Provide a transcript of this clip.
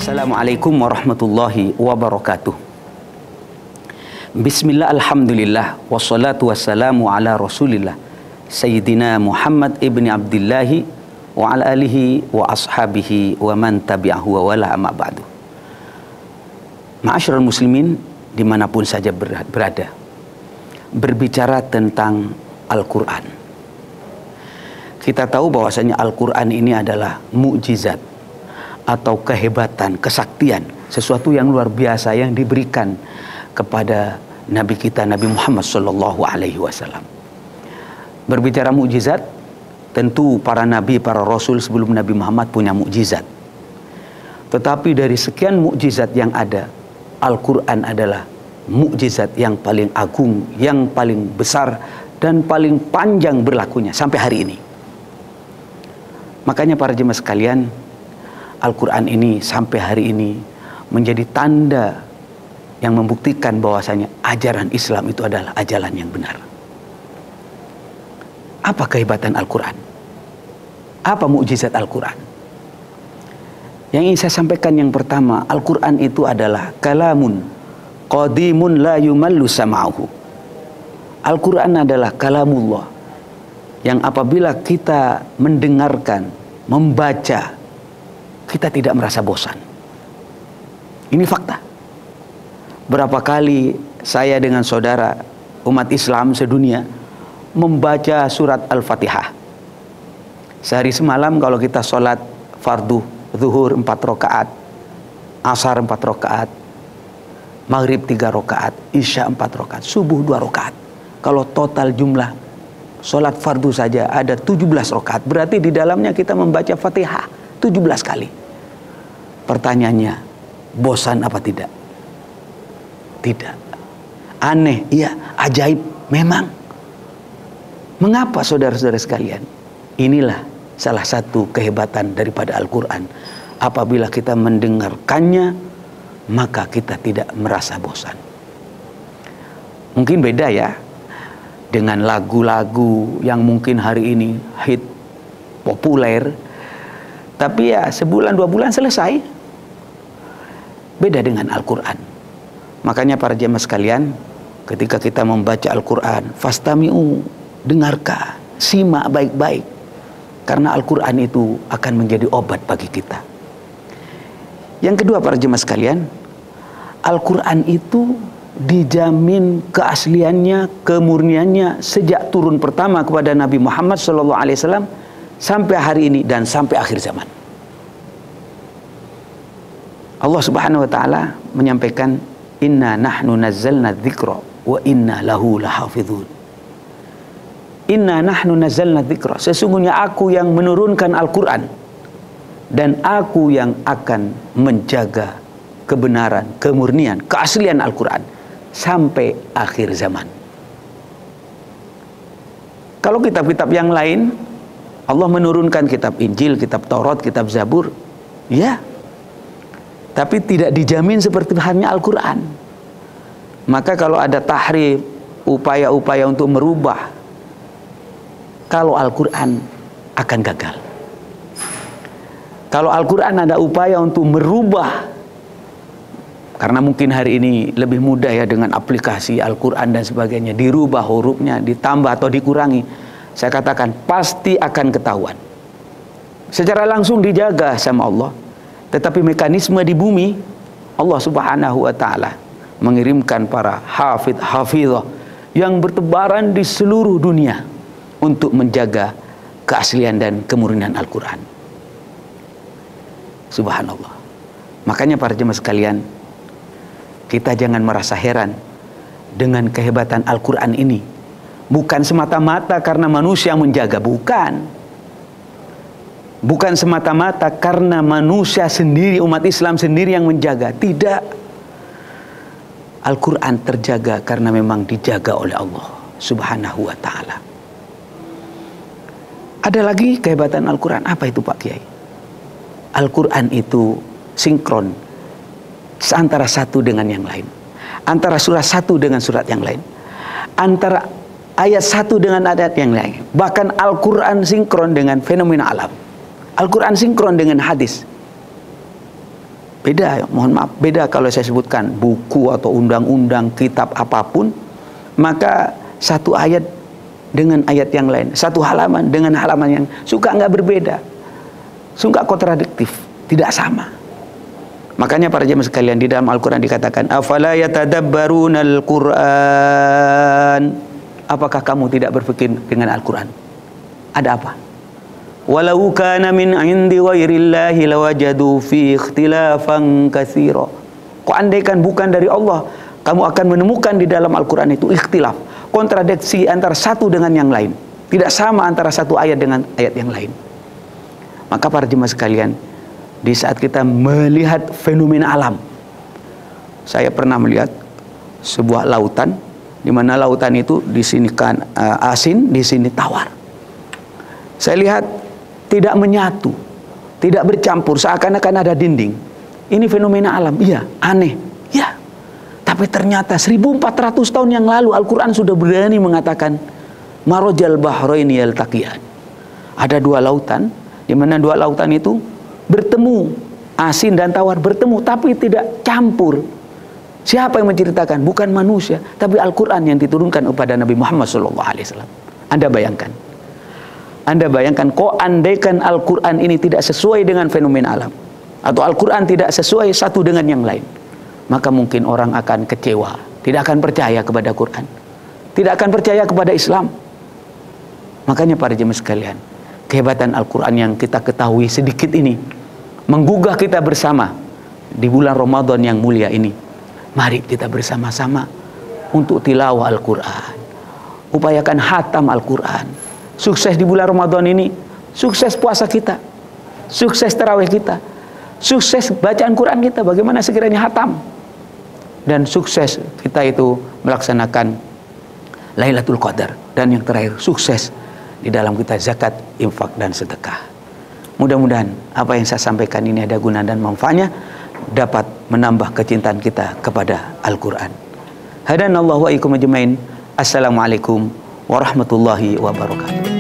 Assalamualaikum warahmatullahi wabarakatuh. Bismillah, alhamdulillah, wassalatu wassalamu ala rasulillah Sayyidina Muhammad ibni Abdillahi wa ala alihi wa ashabihi wa man tabi'ahu wa wala amma ba'du. Ma'asyiral muslimin dimanapun saja berada, berbicara tentang Al-Quran. Kita tahu bahwasanya Al-Quran ini adalah mukjizat atau kehebatan, kesaktian, sesuatu yang luar biasa yang diberikan kepada Nabi kita, Nabi Muhammad Sallallahu Alaihi Wasallam. Berbicara mukjizat, tentu para nabi, para rasul sebelum Nabi Muhammad punya mukjizat. Tetapi dari sekian mukjizat yang ada, Al-Quran adalah mukjizat yang paling agung, yang paling besar, dan paling panjang berlakunya sampai hari ini. Makanya para jemaah sekalian, Al-Quran ini sampai hari ini menjadi tanda yang membuktikan bahwasanya ajaran Islam itu adalah ajaran yang benar. Apa kehebatan Al-Quran? Apa mukjizat Al-Quran? Yang ingin saya sampaikan yang pertama, Al-Quran itu adalah kalamun qadimun la yumallu sama'uhu. Al-Quran adalah kalamullah yang apabila kita mendengarkan, membaca, kita tidak merasa bosan. Ini fakta. Berapa kali saya dengan saudara umat Islam sedunia membaca surat Al-Fatihah. Sehari semalam kalau kita sholat fardu zuhur 4 rakaat, asar 4 rakaat, maghrib 3 rakaat, isya 4 rakaat, subuh 2 rakaat. Kalau total jumlah sholat fardu saja ada 17 rakaat. Berarti di dalamnya kita membaca Fatihah 17 kali. Pertanyaannya, bosan apa tidak? Tidak. Aneh, iya. Ajaib, memang. Mengapa saudara-saudara sekalian? Inilah salah satu kehebatan daripada Al-Quran. Apabila kita mendengarkannya, maka kita tidak merasa bosan. Mungkin beda ya dengan lagu-lagu yang mungkin hari ini hit, populer, tapi ya sebulan 2 bulan selesai. Beda dengan Al-Quran. Makanya para jemaah sekalian, ketika kita membaca Al-Quran, fastami'u, dengarkan, simak baik-baik, karena Al-Quran itu akan menjadi obat bagi kita. Yang kedua para jemaah sekalian, Al-Quran itu dijamin keasliannya, kemurniannya sejak turun pertama kepada Nabi Muhammad SAW sampai hari ini dan sampai akhir zaman. Allah Subhanahu wa taala menyampaikan, inna nahnu nazzalna dzikra wa inna lahu lahafizun. Inna nahnu nazzalna dzikra, sesungguhnya aku yang menurunkan Al-Quran dan aku yang akan menjaga kebenaran, kemurnian, keaslian Al-Quran sampai akhir zaman. Kalau kitab-kitab yang lain, Allah menurunkan kitab Injil, kitab Taurat, kitab Zabur, ya, tapi tidak dijamin seperti halnya Al-Quran. Maka kalau ada tahrif, upaya-upaya untuk merubah, kalau Al-Quran akan gagal. Kalau Al-Quran ada upaya untuk merubah, karena mungkin hari ini lebih mudah ya dengan aplikasi Al-Quran dan sebagainya, dirubah hurufnya, ditambah atau dikurangi, saya katakan pasti akan ketahuan. Secara langsung dijaga sama Allah. Tetapi mekanisme di bumi, Allah Subhanahu wa taala mengirimkan para hafidh-hafidhah yang bertebaran di seluruh dunia untuk menjaga keaslian dan kemurnian Al-Quran. Subhanallah. Makanya para jemaah sekalian, kita jangan merasa heran dengan kehebatan Al-Quran ini. Bukan semata-mata karena manusia menjaga, bukan. Bukan semata-mata karena manusia sendiri, umat Islam sendiri yang menjaga. Tidak. Al-Quran terjaga karena memang dijaga oleh Allah Subhanahu wa ta'ala. Ada lagi kehebatan Al-Quran. Apa itu Pak Kiai? Al-Quran itu sinkron antara satu dengan yang lain, antara surat satu dengan surat yang lain, antara ayat satu dengan ayat yang lain. Bahkan Al-Quran sinkron dengan fenomena alam. Al-Quran sinkron dengan hadis. Beda, mohon maaf, beda kalau saya sebutkan buku atau undang-undang, kitab apapun, maka satu ayat dengan ayat yang lain, satu halaman dengan halaman yang suka nggak berbeda, suka kontradiktif, tidak sama. Makanya para jemaah sekalian, di dalam Al-Quran dikatakan, afala yatadabbarunal Qur'an. Apakah kamu tidak berpikir dengan Al-Quran? Ada apa? Walau kana min indi ghairillahi lawajadu fi ikhtilafan katsira. Kok andaikan bukan dari Allah, kamu akan menemukan di dalam Al-Quran itu ikhtilaf, kontradiksi antara satu dengan yang lain, tidak sama antara satu ayat dengan ayat yang lain. Maka para jemaah sekalian, di saat kita melihat fenomena alam, saya pernah melihat sebuah lautan, di mana lautan itu di sini kan asin, di sini tawar. Saya lihat tidak menyatu, tidak bercampur, seakan-akan ada dinding. Ini fenomena alam, iya, aneh, ya. Tapi ternyata 1400 tahun yang lalu Al-Quran sudah berani mengatakan marajal bahraini yaltaqiyan. Ada dua lautan, di mana dua lautan itu bertemu, asin dan tawar bertemu, tapi tidak campur. Siapa yang menceritakan? Bukan manusia, tapi Al-Quran yang diturunkan kepada Nabi Muhammad SAW. Anda bayangkan, kok andaikan Al-Quran ini tidak sesuai dengan fenomena alam, atau Al-Quran tidak sesuai satu dengan yang lain, maka mungkin orang akan kecewa, tidak akan percaya kepada Quran, tidak akan percaya kepada Islam. Makanya para jemaah sekalian, kehebatan Al-Quran yang kita ketahui sedikit ini menggugah kita bersama di bulan Ramadan yang mulia ini. Mari kita bersama-sama untuk tilawah Al-Quran, upayakan hatam Al-Quran. Sukses di bulan Ramadan ini, sukses puasa kita, sukses tarawih kita, sukses bacaan Quran kita, bagaimana sekiranya hatam, dan sukses kita itu melaksanakan Lailatul Qadar, dan yang terakhir sukses di dalam kita zakat, infak dan sedekah. Mudah-mudahan apa yang saya sampaikan ini ada guna dan manfaatnya, dapat menambah kecintaan kita kepada Al-Quran. Hadanallahu wa iyyakum ajmain. Assalamualaikum warahmatullahi wabarakatuh.